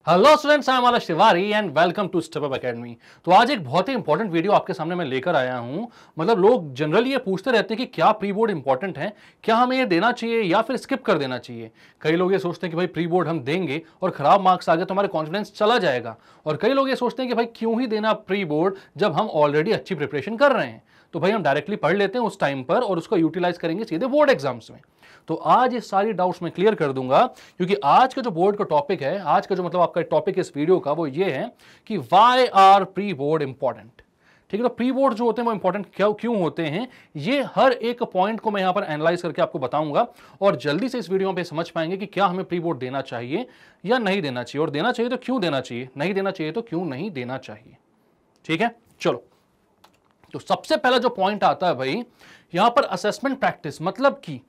Hello students, I am Alash Tiwari and welcome to step up academy. तो आज एक बहुत ही इंपॉर्टेंट वीडियो आपके सामने मैं लेकर आया हूं। मतलब लोग जनरली ये पूछते रहते हैं कि क्या प्री बोर्ड इंपॉर्टेंट है, क्या हमें ये देना चाहिए या फिर स्किप कर देना चाहिए। कई लोग ये सोचते हैं कि भाई प्री बोर्ड हम देंगे और खराब मार्क्स आ गए तो हमारा कॉन्फिडेंस चला जाएगा, और कई लोग ये सोचते हैं कि भाई क्यों ही देना प्री बोर्ड जब हम ऑलरेडी अच्छी प्रिपरेशन कर रहे हैं। तो भाई हम डायरेक्टली पढ़ लेते हैं उस टाइम पर और उसको यूटिलाइज करेंगे सीधे बोर्ड एग्जाम्स में। तो आज ये सारी डाउट्स मैं क्लियर कर दूंगा, क्योंकि आज का जो बोर्ड का टॉपिक है, आज का जो मतलब आपका टॉपिक इस वीडियो का वो ये है कि why are pre board important. ठीक है, तो प्री बोर्ड जो होते हैं वो इंपॉर्टेंट क्यों होते हैं, ये हर एक पॉइंट को मैं यहां पर एनालाइज करके आपको बताऊंगा, और जल्दी से इस वीडियो पे समझ पाएंगे कि क्या हमें प्री बोर्ड देना चाहिए या नहीं देना चाहिए, और देना चाहिए तो क्यों देना चाहिए, नहीं देना चाहिए तो क्यों नहीं देना चाहिए। ठीक है, चलो। तो सबसे पहला जो पॉइंट आता है भाई, यहां पर असेसमेंट प्रैक्टिस, मतलब कि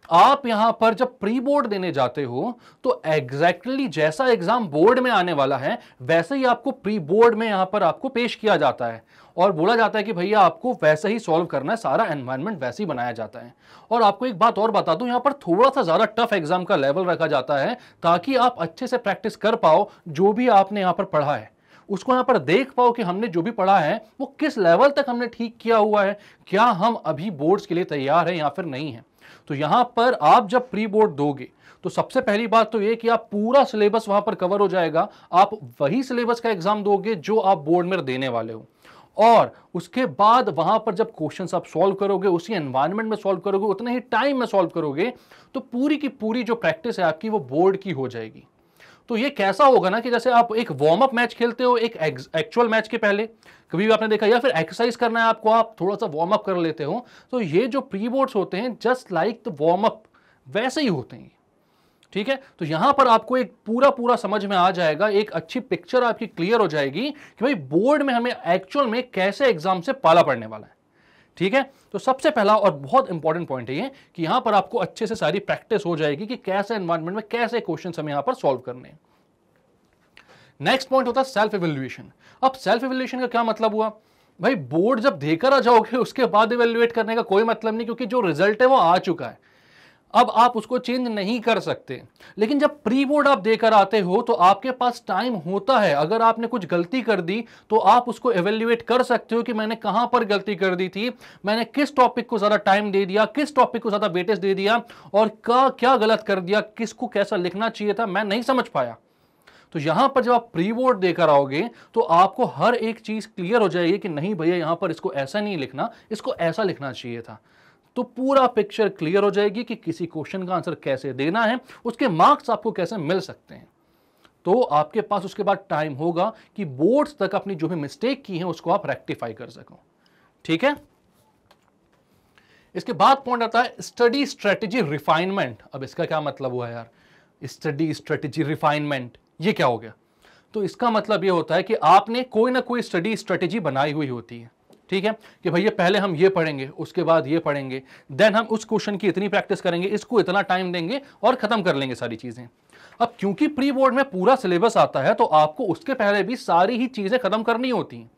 आप यहां पर जब प्री बोर्ड देने जाते हो तो एग्जैक्टली जैसा एग्जाम बोर्ड में आने वाला है वैसे ही आपको प्री बोर्ड में यहां पर आपको पेश किया जाता है, और बोला जाता है कि भैया आपको वैसे ही सॉल्व करना है, सारा एनवायरनमेंट वैसे ही बनाया जाता है। और आपको एक बात और बता दूं, यहां पर थोड़ा सा ज्यादा टफ एग्जाम का लेवल रखा जाता है ताकि आप अच्छे से प्रैक्टिस कर पाओ, जो भी आपने यहां पर पढ़ा है उसको यहां पर देख पाओ कि हमने जो भी पढ़ा है वो किस लेवल तक हमने ठीक किया हुआ है, क्या हम अभी बोर्ड्स के लिए तैयार हैं या फिर नहीं है। तो यहां पर आप जब प्री बोर्ड दोगे तो सबसे पहली बात तो यह कि आप पूरा सिलेबस वहां पर कवर हो जाएगा, आप वही सिलेबस का एग्जाम दोगे जो आप बोर्ड में देने वाले हो, और उसके बाद वहां पर जब क्वेश्चंस आप सॉल्व करोगे उसी एनवायरनमेंट में सॉल्व करोगे, उतने ही टाइम में सॉल्व करोगे, तो पूरी की पूरी जो प्रैक्टिस है आपकी वो बोर्ड की हो जाएगी। तो ये कैसा होगा ना कि जैसे आप एक वार्म अप मैच खेलते हो एक एक्चुअल मैच के पहले, कभी भी आपने देखा, या फिर एक्सरसाइज करना है आपको, आप थोड़ा सा वार्म अप कर लेते हो, तो ये जो प्री बोर्ड्स होते हैं just like the warm up वैसे ही होते हैं। ठीक है, तो यहां पर आपको एक पूरा पूरा समझ में आ जाएगा, एक अच्छी पिक्चर आपकी क्लियर हो जाएगी कि भाई बोर्ड में हमें एक्चुअल में कैसे एग्जाम से पाला पड़ने वाला है। ठीक है, तो सबसे पहला और बहुत इंपॉर्टेंट पॉइंट है ये कि यहां पर आपको अच्छे से सारी प्रैक्टिस हो जाएगी कि कैसे एनवायरनमेंट में कैसे क्वेश्चंस हमें यहां पर सॉल्व करने हैं। नेक्स्ट पॉइंट होता है सेल्फ इवैल्यूएशन। अब सेल्फ इवैल्यूएशन का क्या मतलब हुआ भाई, बोर्ड जब देकर आ जाओगे उसके बाद इवैल्यूएट करने का कोई मतलब नहीं, क्योंकि जो रिजल्ट है वो आ चुका है, अब आप उसको चेंज नहीं कर सकते। लेकिन जब प्री बोर्ड आप देकर आते हो तो आपके पास टाइम होता है, अगर आपने कुछ गलती कर दी तो आप उसको इवैल्यूएट कर सकते हो कि मैंने कहां पर गलती कर दी थी, मैंने किस टॉपिक को ज्यादा टाइम दे दिया, किस टॉपिक को ज्यादा वेटेज दे दिया, और क्या गलत कर दिया, किसको कैसा लिखना चाहिए था, मैं नहीं समझ पाया। तो यहां पर जब आप प्री बोर्ड देकर आओगे तो आपको हर एक चीज क्लियर हो जाएगी कि नहीं भैया यहां पर इसको ऐसा नहीं लिखना, इसको ऐसा लिखना चाहिए था। तो पूरा पिक्चर क्लियर हो जाएगी कि किसी क्वेश्चन का आंसर कैसे देना है, उसके मार्क्स आपको कैसे मिल सकते हैं। तो आपके पास उसके बाद टाइम होगा कि बोर्ड्स तक अपनी जो भी मिस्टेक की है उसको आप रेक्टिफाई कर सको। ठीक है, इसके बाद पॉइंट आता है स्टडी स्ट्रेटेजी रिफाइनमेंट। अब इसका क्या मतलब हुआ यार, स्टडी स्ट्रेटेजी रिफाइनमेंट, ये क्या हो गया? तो इसका मतलब ये होता है कि आपने कोई ना कोई स्टडी स्ट्रेटेजी बनाई हुई होती है। ठीक है, कि भैया पहले हम ये पढ़ेंगे, उसके बाद ये पढ़ेंगे, देन हम उस क्वेश्चन की इतनी प्रैक्टिस करेंगे, इसको इतना टाइम देंगे और खत्म कर लेंगे सारी चीजें। अब क्योंकि प्री बोर्ड में पूरा सिलेबस आता है तो आपको उसके पहले भी सारी ही चीजें खत्म करनी होती हैं।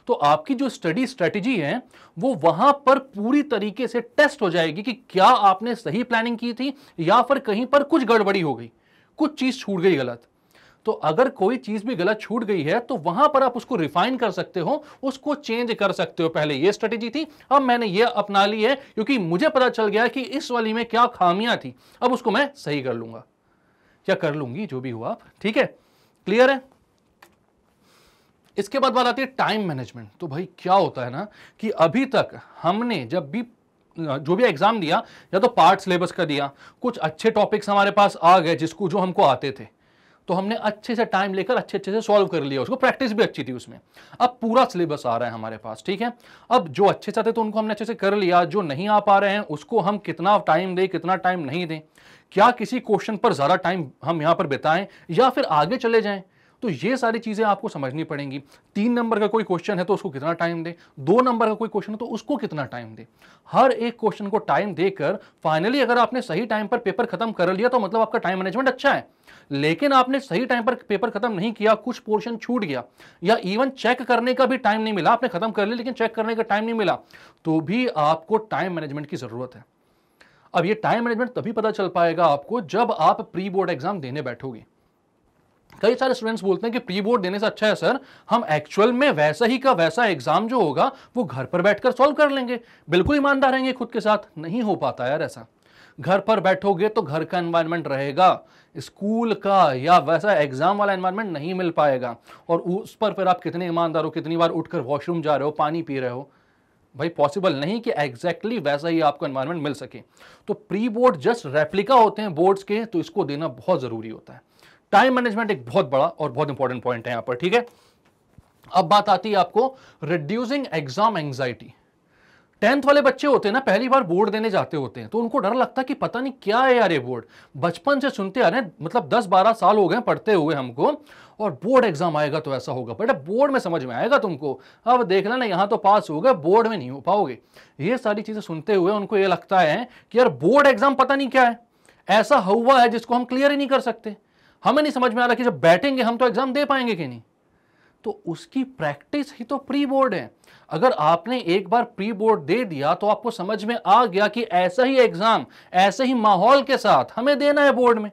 तो आपकी जो स्टडी स्ट्रेटेजी है वो वहां पर पूरी तरीके से टेस्ट हो जाएगी कि क्या आपने सही प्लानिंग की थी या फिर कहीं पर कुछ गड़बड़ी हो गई, कुछ चीज छूट गई गलत। तो अगर कोई चीज भी गलत छूट गई है तो वहां पर आप उसको रिफाइन कर सकते हो, उसको चेंज कर सकते हो। पहले ये स्ट्रेटेजी थी, अब मैंने ये अपना ली है क्योंकि मुझे पता चल गया कि इस वाली में क्या खामियां थी, अब उसको मैं सही कर लूंगा या कर लूंगी, जो भी हुआ। ठीक है, क्लियर है। इसके बाद बात आती है टाइम मैनेजमेंट। तो भाई क्या होता है ना कि अभी तक हमने जब भी जो भी एग्जाम दिया, या तो पार्ट सिलेबस का दिया, कुछ अच्छे टॉपिक्स हमारे पास आ गए जिसको जो हमको आते थे, तो हमने अच्छे से टाइम लेकर अच्छे अच्छे से सॉल्व कर लिया, उसको प्रैक्टिस भी अच्छी थी उसमें। अब पूरा सिलेबस आ रहा है हमारे पास, ठीक है, अब जो अच्छे से थे तो उनको हमने अच्छे से कर लिया, जो नहीं आ पा रहे हैं उसको हम कितना टाइम दें कितना टाइम नहीं दें, क्या किसी क्वेश्चन पर ज्यादा टाइम हम यहां पर बिताएं या फिर आगे चले जाएं, तो ये सारी चीजें आपको समझनी पड़ेंगी। 3 नंबर का कोई क्वेश्चन है तो उसको कितना टाइम दे, 2 नंबर का कोई क्वेश्चन है तो उसको कितना टाइम दे, हर एक क्वेश्चन को टाइम देकर फाइनली अगर आपने सही टाइम पर पेपर खत्म कर लिया तो मतलब आपका टाइम मैनेजमेंट अच्छा है। लेकिन आपने सही टाइम पर पेपर खत्म नहीं किया, कुछ पोर्शन छूट गया, या इवन चेक करने का भी टाइम नहीं मिला, आपने खत्म कर लिया लेकिन चेक करने का टाइम नहीं मिला, तो भी आपको टाइम मैनेजमेंट की जरूरत है। अब ये टाइम मैनेजमेंट तभी पता चल पाएगा आपको जब आप प्री बोर्ड एग्जाम देने बैठोगे। कई सारे स्टूडेंट्स बोलते हैं कि प्री बोर्ड देने से अच्छा है सर हम एक्चुअल में वैसा ही का वैसा एग्जाम जो होगा वो घर पर बैठकर सॉल्व कर लेंगे, बिल्कुल ईमानदार रहेंगे खुद के साथ। नहीं हो पाता यार ऐसा। घर पर बैठोगे तो घर का एनवायरनमेंट रहेगा, स्कूल का या वैसा एग्जाम वाला एनवायरनमेंट नहीं मिल पाएगा। और उस पर फिर आप कितने ईमानदार हो, कितनी बार उठकर वॉशरूम जा रहे हो, पानी पी रहे हो, भाई पॉसिबल नहीं कि एग्जैक्टली वैसा ही आपको एनवायरनमेंट मिल सके। तो प्री बोर्ड जस्ट रेप्लिका होते हैं बोर्ड्स के, तो इसको देना बहुत जरूरी होता है। टाइम मैनेजमेंट एक बहुत बड़ा और बहुत इंपॉर्टेंट पॉइंट है यहां पर, ठीक है। अब बात आती है आपको रिड्यूसिंग एग्जाम एंजाइटी। 10th वाले बच्चे होते हैं ना, पहली बार बोर्ड देने जाते होते हैं तो उनको डर लगता है कि पता नहीं क्या है यार ये बोर्ड। बचपन से सुनते आ रहे हैं, मतलब 10-12 साल हो गए पढ़ते हुए हमको, और बोर्ड एग्जाम आएगा तो ऐसा होगा। बेटा बोर्ड में समझ में आएगा तुमको, अब देख लेना यहां तो पास हो गए, बोर्ड में नहीं हो पाओगे। ये सारी चीजें सुनते हुए उनको ये लगता है कि यार बोर्ड एग्जाम पता नहीं क्या है, ऐसा हुआ है जिसको हम क्लियर ही नहीं कर सकते। हमें नहीं समझ में आ रहा कि जब बैठेंगे हम तो एग्जाम दे पाएंगे कि नहीं। तो उसकी प्रैक्टिस ही तो प्री बोर्ड है। अगर आपने एक बार प्री बोर्ड दे दिया तो आपको समझ में आ गया कि ऐसा ही एग्जाम ऐसे ही माहौल के साथ हमें देना है बोर्ड में।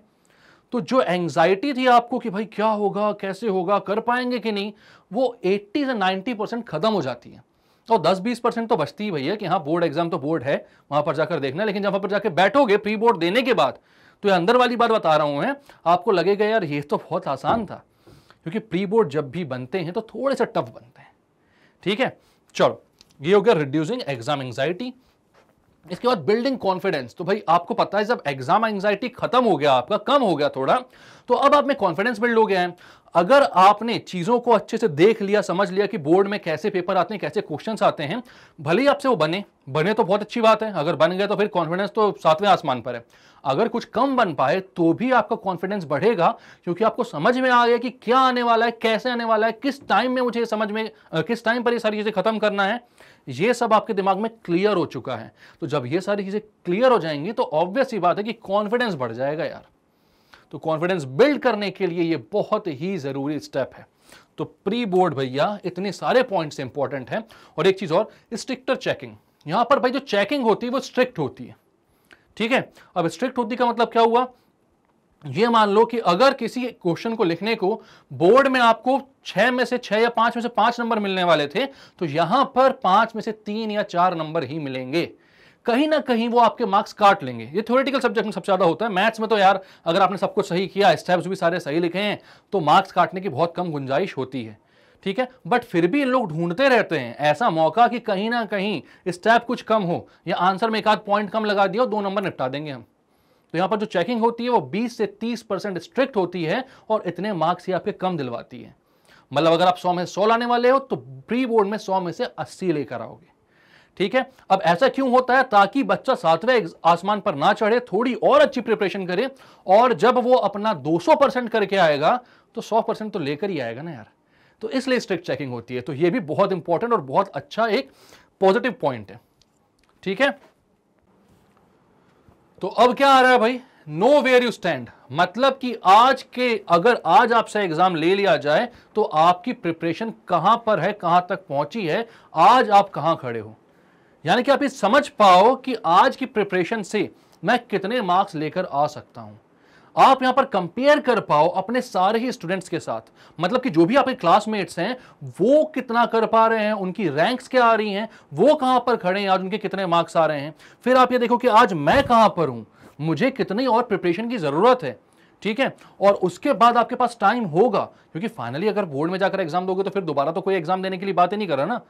तो जो एंजाइटी थी आपको कि भाई क्या होगा, कैसे होगा, कर पाएंगे कि नहीं, वो 80 से 90% खत्म हो जाती है। और 10-20% तो बचती ही भैया कि हाँ बोर्ड एग्जाम तो बोर्ड है, वहां पर जाकर देखना है। लेकिन जब वहां पर जाकर बैठोगे प्री बोर्ड देने के बाद, तो ये अंदर वाली बात बता रहा हूं मैं, आपको लगेगा यार ये तो बहुत आसान था। क्योंकि प्री बोर्ड जब भी बनते हैं तो थोड़े से टफ बनते हैं, ठीक है। चलो ये हो गया रिड्यूसिंग एग्जाम एंजाइटी। इसके बाद बिल्डिंग कॉन्फिडेंस। तो भाई आपको पता है जब एग्जाम एंजाइटी खत्म हो गया, आपका कम हो गया थोड़ा, तो अब आप में कॉन्फिडेंस बिल्ड हो गया है। अगर आपने चीजों को अच्छे से देख लिया, समझ लिया कि बोर्ड में कैसे पेपर आते हैं, कैसे क्वेश्चंस आते हैं, भले ही आपसे वो बने तो बहुत अच्छी बात है, अगर बन गए तो फिर कॉन्फिडेंस तो 7वें आसमान पर है। अगर कुछ कम बन पाए तो भी आपका कॉन्फिडेंस बढ़ेगा, क्योंकि आपको समझ में आ गया कि क्या आने वाला है, कैसे आने वाला है, किस टाइम में मुझे समझ में, किस टाइम पर ये सारी चीजें खत्म करना है, ये सब आपके दिमाग में क्लियर हो चुका है। तो जब ये सारी चीजें क्लियर हो जाएंगी तो ऑब्वियस सी बात है कि कॉन्फिडेंस बढ़ जाएगा यार। तो कॉन्फिडेंस बिल्ड करने के लिए ये बहुत ही जरूरी स्टेप है। तो प्री बोर्ड भैया इतने सारे पॉइंट्स इंपॉर्टेंट हैं। और एक चीज और, स्ट्रिक्टर चेकिंग। यहां पर भाई जो चेकिंग होती है वो स्ट्रिक्ट होती है, ठीक है। अब स्ट्रिक्ट होती का मतलब क्या हुआ, ये मान लो कि अगर किसी क्वेश्चन को लिखने को बोर्ड में आपको 6 में से 6 या 5 में से 5 नंबर मिलने वाले थे, तो यहां पर 5 में से 3 या 4 नंबर ही मिलेंगे। कहीं ना कहीं वो आपके मार्क्स काट लेंगे। ये थ्योरेटिकल सब्जेक्ट में सबसे ज्यादा होता है। मैथ्स में तो यार अगर आपने सब कुछ सही किया, स्टेप्स भी सारे सही लिखे हैं, तो मार्क्स काटने की बहुत कम गुंजाइश होती है, ठीक है। बट फिर भी इन लोग ढूंढते रहते हैं ऐसा मौका कि कहीं ना कहीं स्टेप कुछ कम हो, या आंसर में एक आध पॉइंट कम लगा दिया, 2 नंबर निपटा देंगे हम। तो यहां पर जो चेकिंग होती है वो 20 से 30% स्ट्रिक्ट होती है, और इतने मार्क्स ही आपके कम दिलवाती है। मतलब अगर आप 100 में 100 लाने वाले हो तो प्री बोर्ड में 100 में से 80 लेकर आओगे, ठीक है। अब ऐसा क्यों होता है, ताकि बच्चा 7वें आसमान पर ना चढ़े, थोड़ी और अच्छी प्रिपरेशन करे, और जब वो अपना 200% करके आएगा तो 100% तो लेकर ही आएगा ना यार। तो इसलिए स्ट्रिक्ट चेकिंग होती है। तो ये भी बहुत इंपॉर्टेंट और बहुत अच्छा एक पॉजिटिव पॉइंट है, ठीक है। तो अब क्या आ रहा है भाई, नो वेयर यू स्टैंड। मतलब कि अगर आज आपसे एग्जाम ले लिया जाए तो आपकी प्रिपरेशन कहां पर है, कहां तक पहुंची है, आज आप कहां खड़े हो। यानी कि आप ये समझ पाओ कि आज की प्रिपरेशन से मैं कितने मार्क्स लेकर आ सकता हूं। आप यहां पर कंपेयर कर पाओ अपने सारे ही स्टूडेंट्स के साथ। मतलब कि जो भी आपके क्लासमेट्स हैं वो कितना कर पा रहे हैं, उनकी रैंक्स क्या आ रही हैं, वो कहां पर खड़े हैं, आज उनके कितने मार्क्स आ रहे हैं। फिर आप ये देखो कि आज मैं कहां पर हूं, मुझे कितनी और प्रिपरेशन की जरूरत है, ठीक है। और उसके बाद आपके पास टाइम होगा, क्योंकि फाइनली अगर बोर्ड में जाकर एग्जाम दोगे तो फिर दोबारा तो कोई एग्जाम देने के लिए बात ही नहीं कर रहा ना।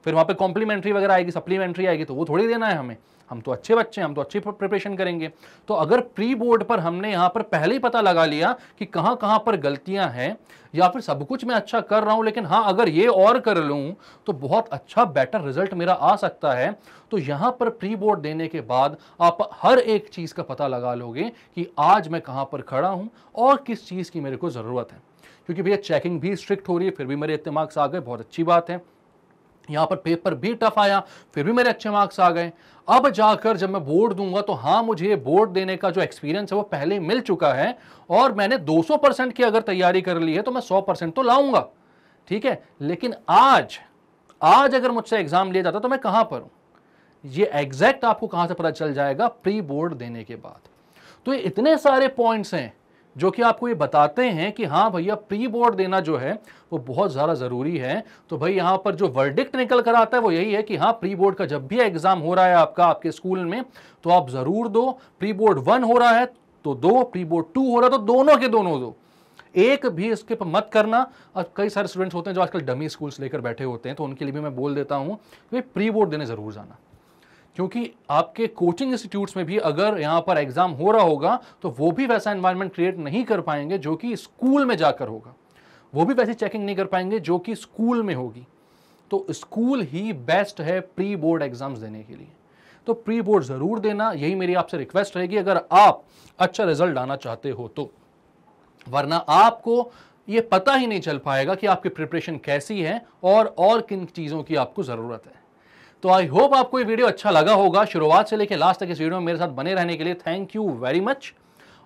फिर वहां पे कॉम्प्लीमेंट्री वगैरह आएगी, सप्लीमेंट्री आएगी, तो वो थोड़ी देना है हमें। हम तो अच्छे बच्चे हैं, हम तो अच्छी प्रिपरेशन करेंगे। तो अगर प्री बोर्ड पर हमने यहां पर पहले ही पता लगा लिया कि कहां कहां पर गलतियां हैं, या फिर सब कुछ मैं अच्छा कर रहा हूं लेकिन हाँ अगर ये और कर लूं तो बहुत अच्छा बेटर रिजल्ट मेरा आ सकता है, तो यहां पर प्री बोर्ड देने के बाद आप हर एक चीज का पता लगा लोगे कि आज मैं कहां पर खड़ा हूं और किस चीज की मेरे को जरूरत है। क्योंकि भैया चेकिंग भी स्ट्रिक्ट हो रही है, फिर भी मेरे इतने मार्क्स आ गए, बहुत अच्छी बात है। यहां पर पेपर भी टफ आया, फिर भी मेरे अच्छे मार्क्स आ गए। अब जाकर जब मैं बोर्ड दूंगा तो हाँ मुझे बोर्ड देने का जो एक्सपीरियंस है वो पहले मिल चुका है, और मैंने 200% की अगर तैयारी कर ली है तो मैं 100% तो लाऊंगा, ठीक है। लेकिन आज अगर मुझसे एग्जाम लिया जाता तो मैं कहां पर हूं, ये एग्जैक्ट आपको कहां से पता चल जाएगा, प्री बोर्ड देने के बाद। तो ये इतने सारे पॉइंट्स हैं जो कि आपको ये बताते हैं कि हाँ भैया प्री बोर्ड देना जो है वो बहुत ज़्यादा ज़रूरी है। तो भाई यहाँ पर जो वर्डिक्ट निकल कर आता है वो यही है कि हाँ प्री बोर्ड का जब भी एग्जाम हो रहा है आपका आपके स्कूल में तो आप ज़रूर दो। प्री बोर्ड 1 हो रहा है तो दो, प्री बोर्ड 2 हो रहा है तो दोनों के दोनों दो, एक भी इसके पर मत करना। और कई सारे स्टूडेंट्स होते हैं जो आजकल डमी स्कूल्स लेकर बैठे होते हैं, तो उनके लिए भी मैं बोल देता हूँ कि प्री बोर्ड देने ज़रूर जाना, क्योंकि आपके कोचिंग इंस्टीट्यूट्स में भी अगर यहां पर एग्जाम हो रहा होगा तो वो भी वैसा एनवायरनमेंट क्रिएट नहीं कर पाएंगे जो कि स्कूल में जाकर होगा, वो भी वैसी चेकिंग नहीं कर पाएंगे जो कि स्कूल में होगी। तो स्कूल ही बेस्ट है प्री बोर्ड एग्जाम्स देने के लिए। तो प्री बोर्ड जरूर देना, यही मेरी आपसे रिक्वेस्ट रहेगी अगर आप अच्छा रिजल्ट लाना चाहते हो तो, वरना आपको ये पता ही नहीं चल पाएगा कि आपकी प्रिपरेशन कैसी है और किन चीजों की आपको जरूरत है। तो आई होप आपको ये वीडियो अच्छा लगा होगा। शुरुआत से लेकर लास्ट तक इस वीडियो में मेरे साथ बने रहने के लिए थैंक यू वेरी मच।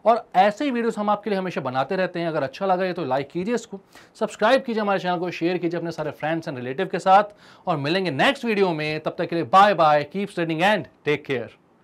और ऐसे ही वीडियोस हम आपके लिए हमेशा बनाते रहते हैं। अगर अच्छा लगा है तो लाइक कीजिए इसको, सब्सक्राइब कीजिए हमारे चैनल को, शेयर कीजिए अपने सारे फ्रेंड्स एंड रिलेटिव के साथ, और मिलेंगे नेक्स्ट वीडियो में। तब तक के लिए bye bye, keep studying and take care.